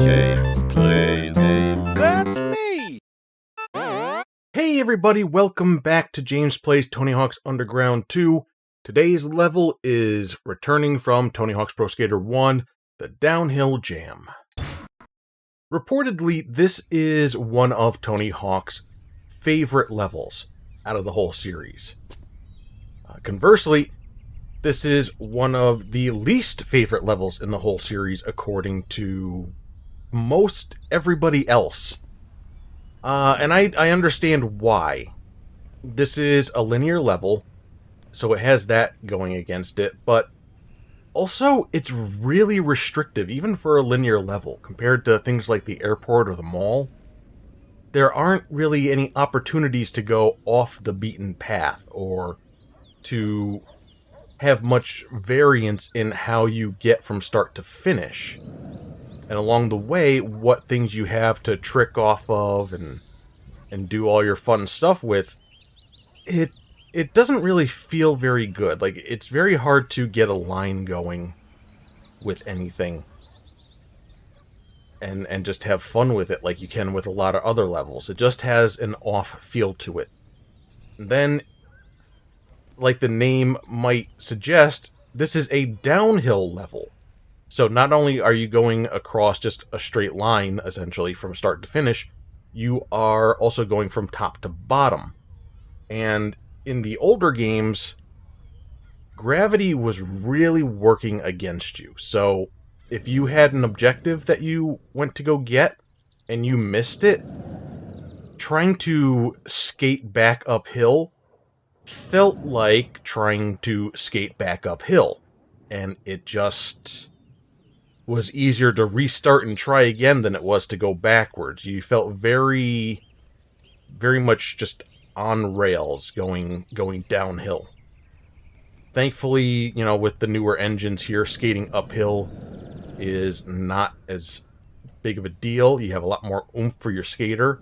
James Plays Game. That's me! Hey everybody, welcome back to James Plays Tony Hawk's Underground 2. Today's level is returning from Tony Hawk's Pro Skater 1, the Downhill Jam. Reportedly, this is one of Tony Hawk's favorite levels out of the whole series. Conversely, this is one of the least favorite levels in the whole series according to most everybody else. And I understand why. This is a linear level, so it has that going against it, but also it's really restrictive, even for a linear level, compared to things like the airport or the mall. There aren't really any opportunities to go off the beaten path, or to have much variance in how you get from start to finish. And along the way, what things you have to trick off of and do all your fun stuff with, it doesn't really feel very good. Like, it's very hard to get a line going with anything and just have fun with it like you can with a lot of other levels. It just has an off feel to it. And then, like the name might suggest, this is a downhill level. So not only are you going across just a straight line, essentially, from start to finish, you are also going from top to bottom. And in the older games, gravity was really working against you. So if you had an objective that you went to go get, and you missed it, trying to skate back uphill felt like trying to skate back uphill. And it just was easier to restart and try again than it was to go backwards. You felt very much just on rails going downhill. Thankfully, you know, with the newer engines here, skating uphill is not as big of a deal. You have a lot more oomph for your skater.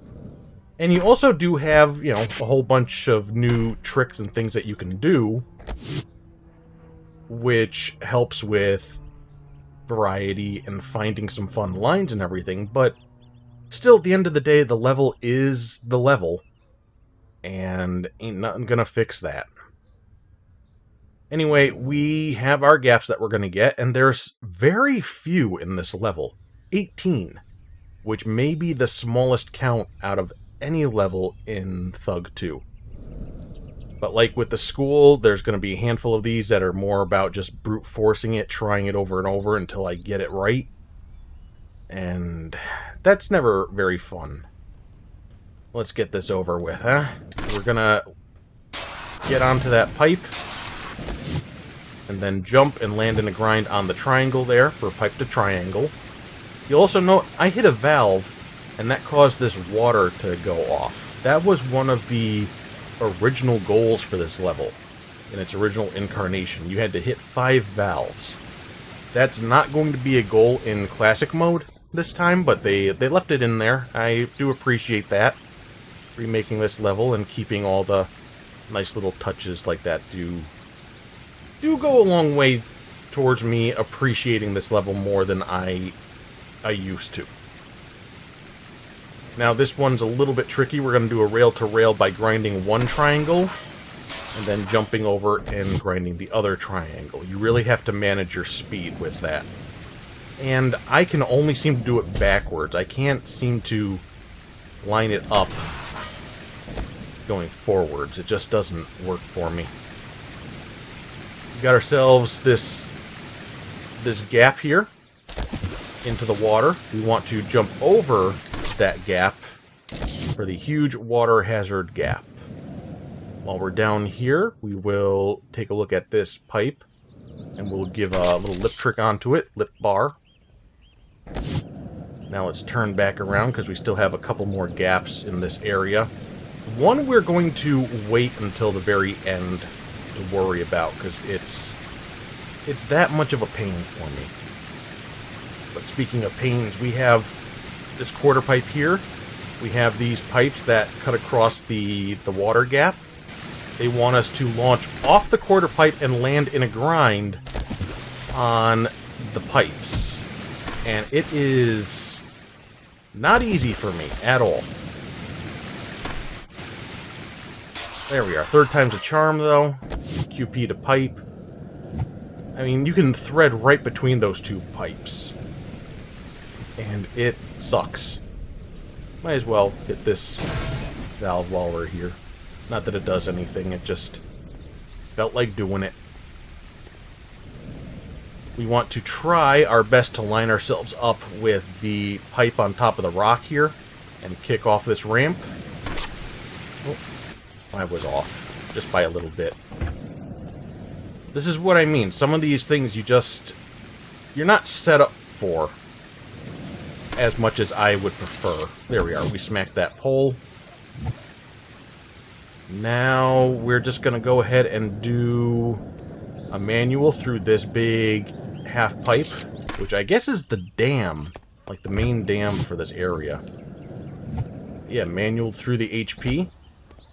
And you also do have, you know, a whole bunch of new tricks and things that you can do, which helps with variety and finding some fun lines and everything, but still, at the end of the day, the level is the level, and ain't nothing gonna fix that. Anyway, we have our gaps that we're gonna get, and there's very few in this level. 18, which may be the smallest count out of any level in Thug 2. But like with the school, there's going to be a handful of these that are more about just brute forcing it, trying it over and over until I get it right. And that's never very fun. Let's get this over with, huh? We're going to get onto that pipe, and then jump and land in a grind on the triangle there for pipe to triangle. You'll also note I hit a valve, and that caused this water to go off. That was one of the original goals for this level in its original incarnation. You had to hit 5 valves. That's not going to be a goal in classic mode this time, but they left it in there. I do appreciate that. Remaking this level and keeping all the nice little touches like that do go a long way towards me appreciating this level more than I used to. Now this one's a little bit tricky. We're going to do a rail-to-rail by grinding one triangle, and then jumping over and grinding the other triangle. You really have to manage your speed with that. And I can only seem to do it backwards. I can't seem to line it up going forwards. It just doesn't work for me. We got ourselves this gap here into the water. We want to jump over that gap for the huge water hazard gap. While we're down here, we will take a look at this pipe, and we'll give a little lip trick onto it, lip bar. Now let's turn back around because we still have a couple more gaps in this area. One we're going to wait until the very end to worry about, because it's that much of a pain for me. But speaking of pains, we have this quarter pipe here. We have these pipes that cut across the water gap. They want us to launch off the quarter pipe and land in a grind on the pipes. And it is Not easy for me at all. There we are. Third time's a charm, though. QP to pipe. I mean, you can thread right between those two pipes. And it sucks. Might as well hit this valve while we're here. Not that it does anything, it just felt like doing it. We want to try our best to line ourselves up with the pipe on top of the rock here and kick off this ramp. Oh, I was off, just by a little bit. This is what I mean. Some of these things you're not set up for as much as I would prefer. There we are. We smacked that pole. Now we're just going to go ahead and do a manual through this big half pipe, which I guess is the dam, like the main dam for this area. Yeah, manual through the HP.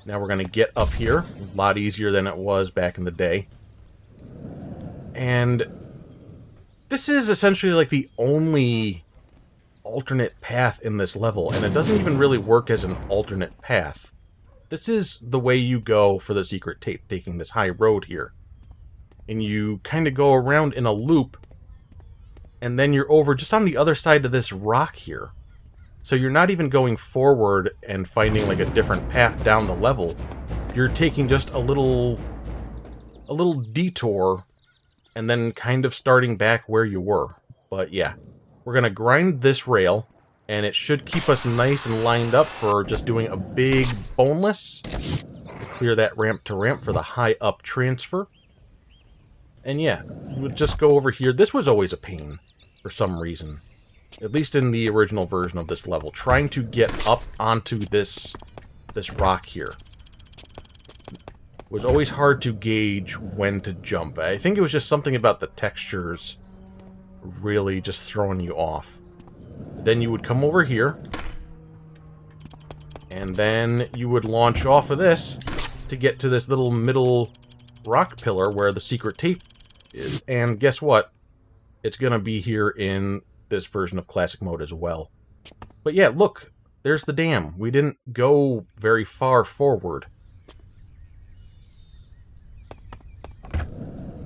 Now we're going to get up here. A lot easier than it was back in the day. And this is essentially like the only alternate path in this level, and it doesn't even really work as an alternate path. This is the way you go for the secret tape, taking this high road here. And you kind of go around in a loop, and then you're over just on the other side of this rock here. So you're not even going forward and finding like a different path down the level. You're taking just a little detour and then kind of starting back where you were. But yeah, we're going to grind this rail, and it should keep us nice and lined up for just doing a big boneless to clear that ramp to ramp for the high up transfer. And yeah, we'll just go over here. This was always a pain for some reason, at least in the original version of this level, trying to get up onto this rock here. It was always hard to gauge when to jump. I think it was just something about the textures really just throwing you off. Then you would come over here, and then you would launch off of this to get to this little middle rock pillar where the secret tape is. And guess what? It's going to be here in this version of Classic Mode as well. But yeah, look, there's the dam. We didn't go very far forward.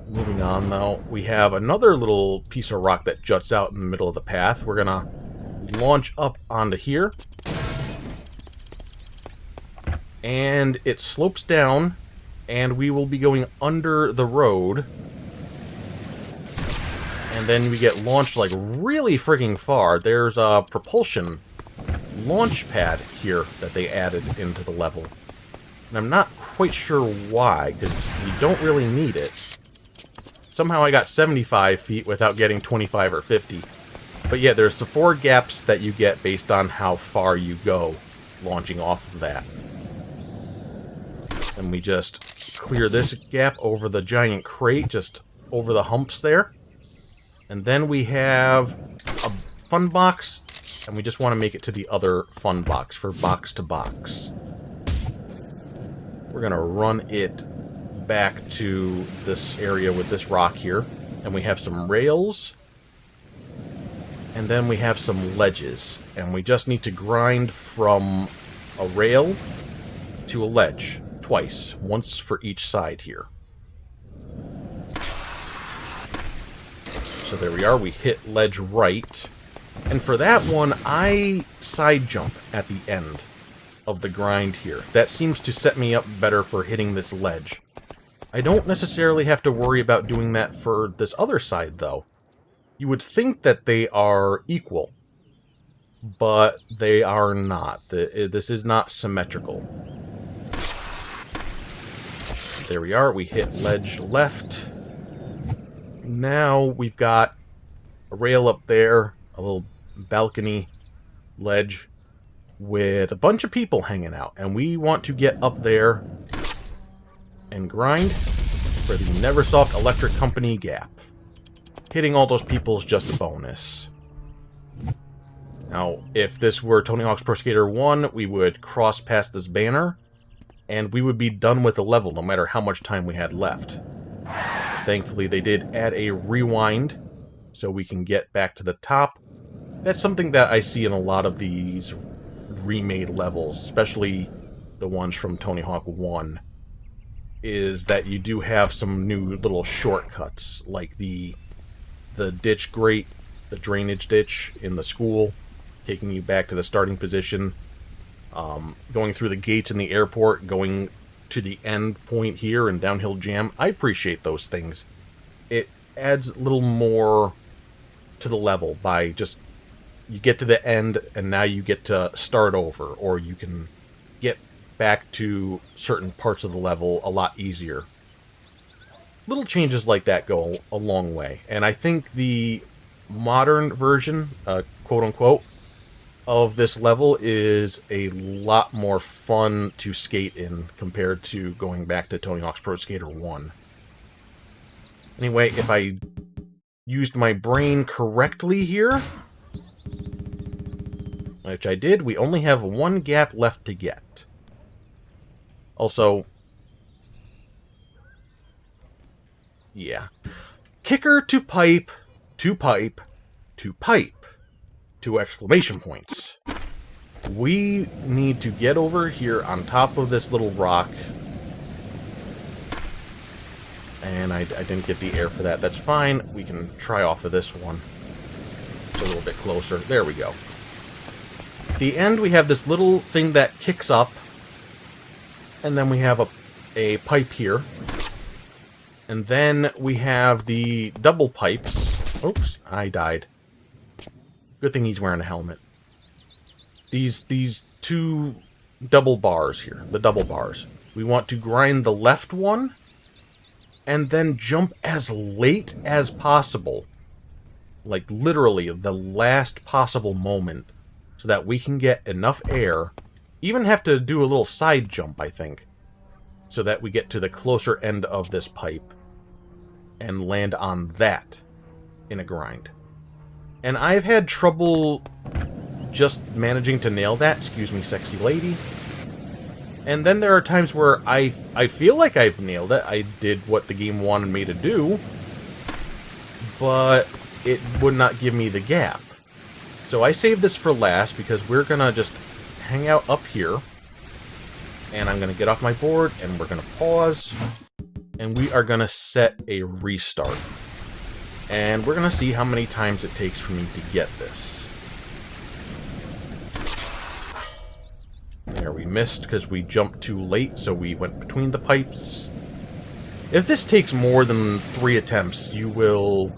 Moving on, though, we have another little piece of rock that juts out in the middle of the path. We're going to launch up onto here. And it slopes down, and we will be going under the road. And then we get launched, like, really freaking far. There's a propulsion launch pad here that they added into the level. And I'm not quite sure why, because you don't really need it. Somehow I got 75 feet without getting 25 or 50. But yeah, there's the 4 gaps that you get based on how far you go launching off of that. And we just clear this gap over the giant crate, just over the humps there. And then we have a fun box, and we just want to make it to the other fun box for box to box. We're going to run it back to this area with this rock here, and we have some rails, and then we have some ledges, and we just need to grind from a rail to a ledge twice, once for each side here. So there we are, we hit ledge right, and for that one I side jump at the end of the grind here. That seems to set me up better for hitting this ledge. I don't necessarily have to worry about doing that for this other side, though. You would think that they are equal, but they are not. This is not symmetrical. There we are. We hit ledge left. Now we've got a rail up there, a little balcony ledge with a bunch of people hanging out, and we want to get up there and grind for the Neversoft Electric Company gap. Hitting all those people is just a bonus. Now, if this were Tony Hawk's Pro Skater 1, we would cross past this banner, and we would be done with the level no matter how much time we had left. Thankfully, they did add a rewind, so we can get back to the top That's something that I see in a lot of these remade levels, especially the ones from Tony Hawk 1, is that you do have some new little shortcuts, like the ditch grate, the drainage ditch in the school, taking you back to the starting position, going through the gates in the airport, going to the end point here in Downhill Jam. I appreciate those things. It adds a little more to the level by just, you get to the end and now you get to start over, or you can get back to certain parts of the level a lot easier. Little changes like that go a long way, and I think the modern version, quote-unquote, of this level is a lot more fun to skate in compared to going back to Tony Hawk's Pro Skater 1. Anyway, if I used my brain correctly here, which I did, we only have one gap left to get. Also, yeah. Kicker to pipe, to pipe, to pipe. 2 exclamation points. We need to get over here on top of this little rock. And I didn't get the air for that. That's fine. We can try off of this one. It's a little bit closer. There we go. At the end, we have this little thing that kicks up. And then we have a pipe here. And then we have the double pipes. Oops, I died. Good thing he's wearing a helmet. These 2 double bars here, the double bars. We want to grind the left one, and then jump as late as possible. Like, literally, the last possible moment, so that we can get enough air. Even have to do a little side jump, I think, so that we get to the closer end of this pipe, and land on that in a grind. And I've had trouble just managing to nail that. Excuse me, sexy lady. And then there are times where I feel like I've nailed it. I did what the game wanted me to do. But it would not give me the gap. So I saved this for last because we're going to just hang out up here. And I'm going to get off my board and we're going to pause. And we are going to set a restart. And we're going to see how many times it takes for me to get this. There, we missed because we jumped too late, so we went between the pipes. If this takes more than 3 attempts, you will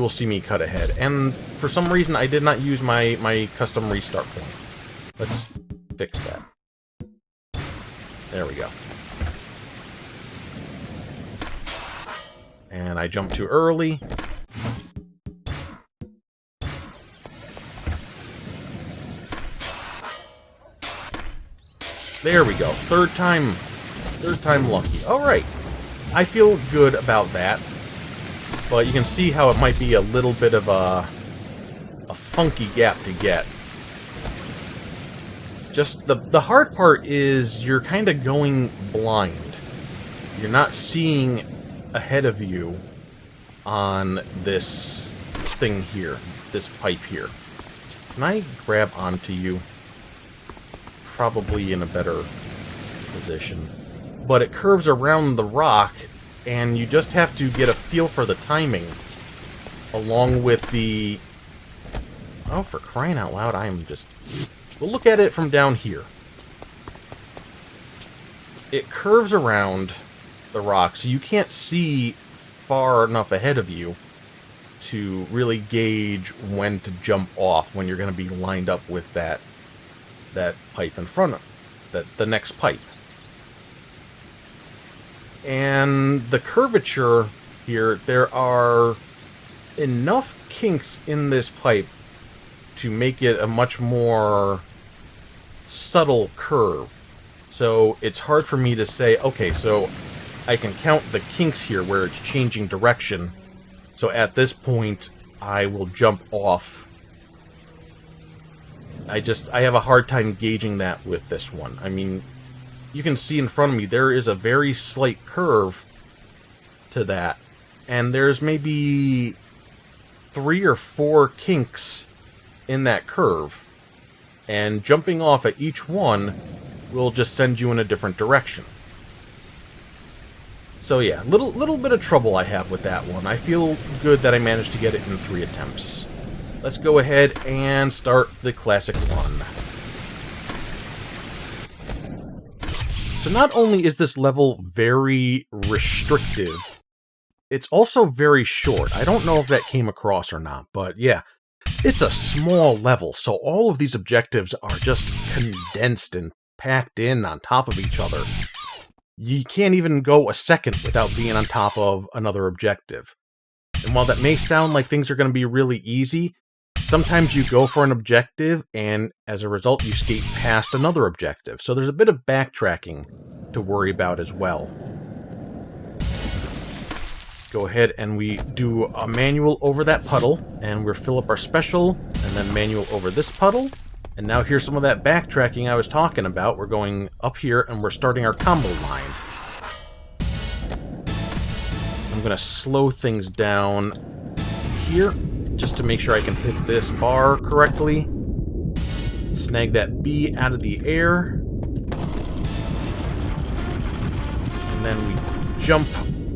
see me cut ahead. And for some reason, I did not use my custom restart point. Let's fix that. There we go. And I jumped too early. There we go. Third time lucky. Alright. I feel good about that. But you can see how it might be a little bit of a funky gap to get. Just the hard part is you're kind of going blind. You're not seeing ahead of you on this thing here, this pipe here. Can I grab onto you? Probably in a better position. But it curves around the rock, and you just have to get a feel for the timing, along with the... Oh, for crying out loud, I am just... We'll look at it from down here. It curves around the rock, so you can't see far enough ahead of you to really gauge when to jump off, when you're going to be lined up with that pipe in front of the next pipe. And the curvature here, there are enough kinks in this pipe to make it a much more subtle curve. So it's hard for me to say, okay, so I can count the kinks here where it's changing direction. So at this point, I will jump off. I have a hard time gauging that with this one. I mean, you can see in front of me, there is a very slight curve to that. And there's maybe 3 or 4 kinks in that curve, and jumping off at each one will just send you in a different direction. So yeah, little bit of trouble I have with that one. I feel good that I managed to get it in 3 attempts. Let's go ahead and start the classic run. So not only is this level very restrictive, it's also very short. I don't know if that came across or not, but yeah, it's a small level, so all of these objectives are just condensed and packed in on top of each other. You can't even go a second without being on top of another objective. And while that may sound like things are going to be really easy, sometimes you go for an objective, and as a result, you skate past another objective. So there's a bit of backtracking to worry about as well. Go ahead and we do a manual over that puddle, and we'll fill up our special, and then manual over this puddle. And now here's some of that backtracking I was talking about. We're going up here, and we're starting our combo line. I'm going to slow things down here, just to make sure I can hit this bar correctly. Snag that B out of the air. And then we jump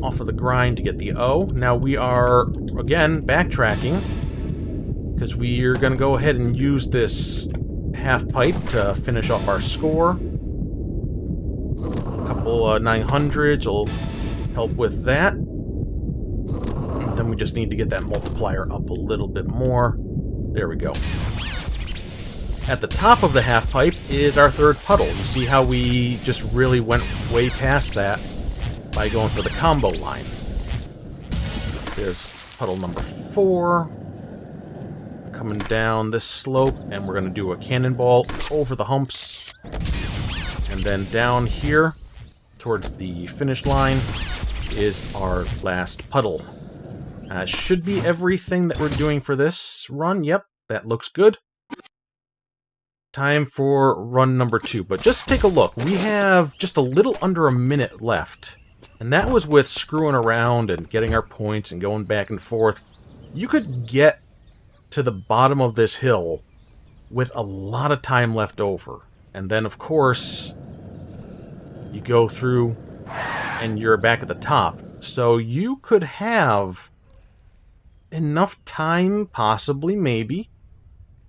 off of the grind to get the O. Now we are, again, backtracking, because we are going to go ahead and use this half pipe to finish off our score. A couple 900s will help with that. And then we just need to get that multiplier up a little bit more. There we go. At the top of the half pipe is our third puddle. You see how we just really went way past that by going for the combo line. There's puddle number 4. Coming down this slope, and we're going to do a cannonball over the humps. And then down here, towards the finish line, is our last puddle. Should be everything that we're doing for this run. Yep, that looks good. Time for run number 2. But just take a look. We have just a little under a minute left. And that was with screwing around and getting our points and going back and forth. You could get to the bottom of this hill with a lot of time left over. And then, of course, you go through and you're back at the top. So you could have enough time, possibly, maybe,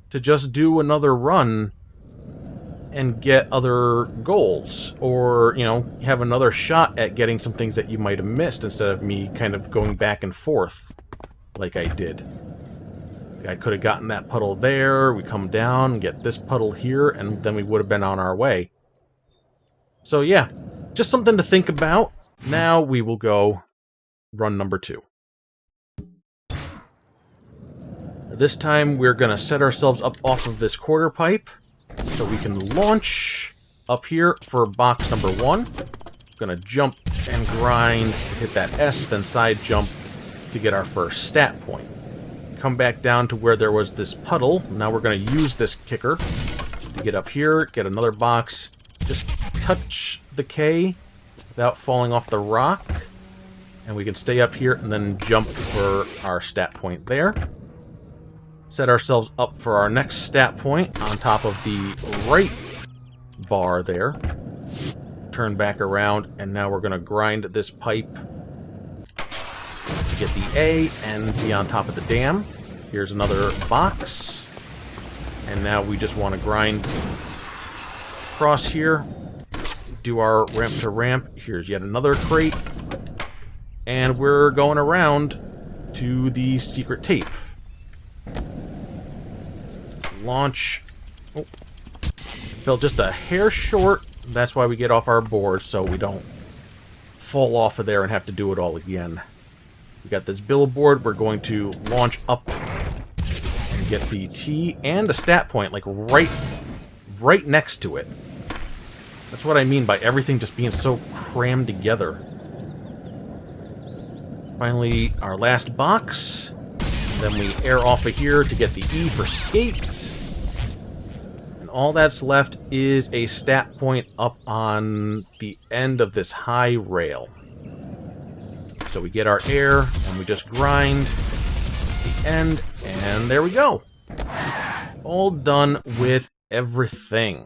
to just do another run and get other goals, or, you know, have another shot at getting some things that you might have missed instead of me kind of going back and forth like I did. I could have gotten that puddle there, we come down and get this puddle here, and then we would have been on our way. So yeah, just something to think about. Now we will go run number 2. This time we're going to set ourselves up off of this quarter pipe, so we can launch up here for box number 1. Gonna jump and grind, hit that S, then side jump to get our first stat point. Come back down to where there was this puddle. Now we're gonna use this kicker to get up here, get another box, just touch the K without falling off the rock. And we can stay up here and then jump for our stat point there. Set ourselves up for our next stat point on top of the right bar there. Turn back around, and now we're going to grind this pipe to get the A and be on top of the dam. Here's another box. And now we just want to grind across here. Do our ramp to ramp. Here's yet another crate. And we're going around to the secret tape. Launch. Oh. Fell just a hair short. That's why we get off our board, so we don't fall off of there and have to do it all again. We got this billboard. We're going to launch up and get the T and the stat point, like right next to it. That's what I mean by everything just being so crammed together. Finally, our last box. Then we air off of here to get the E for skate. All that's left is a stat point up on the end of this high rail. So we get our air, and we just grind. The And there we go. All done with everything.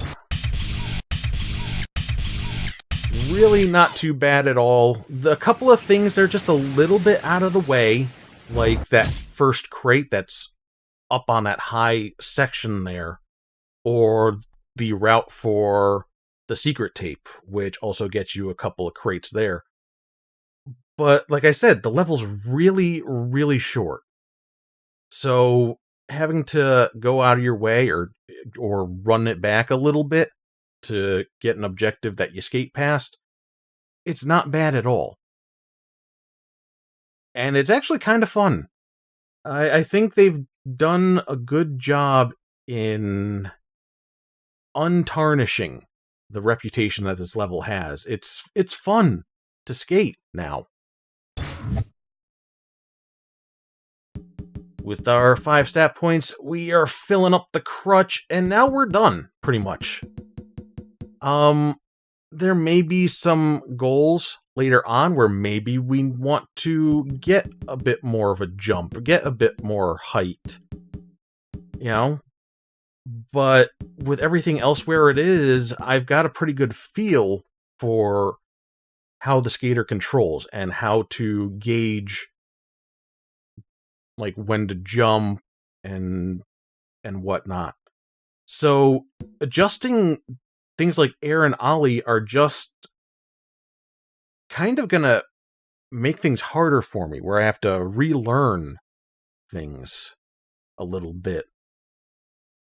Really not too bad at all. A couple of things that are just a little bit out of the way, like that first crate that's up on that high section there, or the route for the secret tape, which also gets you a couple of crates there. But like I said, the level's really, really short. So having to go out of your way or run it back a little bit to get an objective that you skate past, it's not bad at all. And it's actually kind of fun. I think they've done a good job in untarnishing the reputation that this level has. It's fun to skate now. With our 5 stat points, we are filling up the crutch, and now we're done, pretty much. There may be some goals later on where maybe we want to get a bit more of a jump, get a bit more height, you know? But with everything else where it is, I've got a pretty good feel for how the skater controls and how to gauge like when to jump and whatnot. So adjusting things like air and ollie are just kind of gonna make things harder for me, where I have to relearn things a little bit.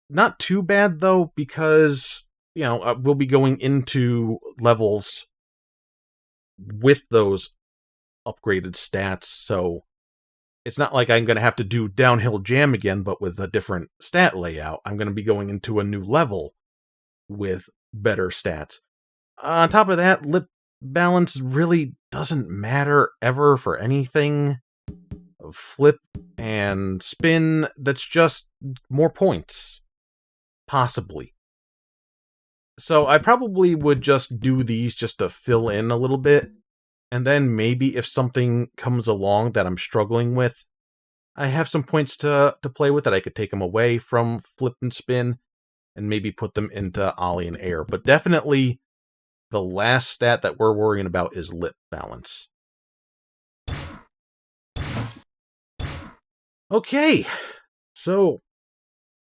Not too bad though, because we'll be going into levels with those upgraded stats, so it's not like I'm going to have to do Downhill Jam again, but with a different stat layout. I'm going to be going into a new level with better stats. On top of that, lip balance really doesn't matter ever for anything. Flip and spin, that's just more points. Possibly. So I probably would just do these just to fill in a little bit. And then maybe if something comes along that I'm struggling with, I have some points to play with that I could take them away from flip and spin and maybe put them into ollie and air. But definitely the last stat that we're worrying about is lip balance. Okay, so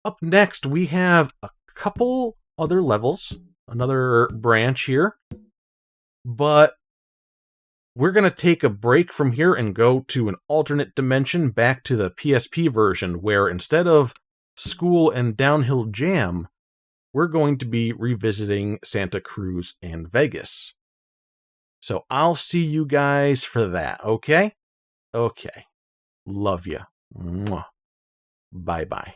up next we have a couple other levels, another branch here, but we're going to take a break from here and go to an alternate dimension back to the PSP version, where instead of School and Downhill Jam, we're going to be revisiting Santa Cruz and Vegas. So I'll see you guys for that, okay? Okay. Love ya. Mwah. Bye-bye.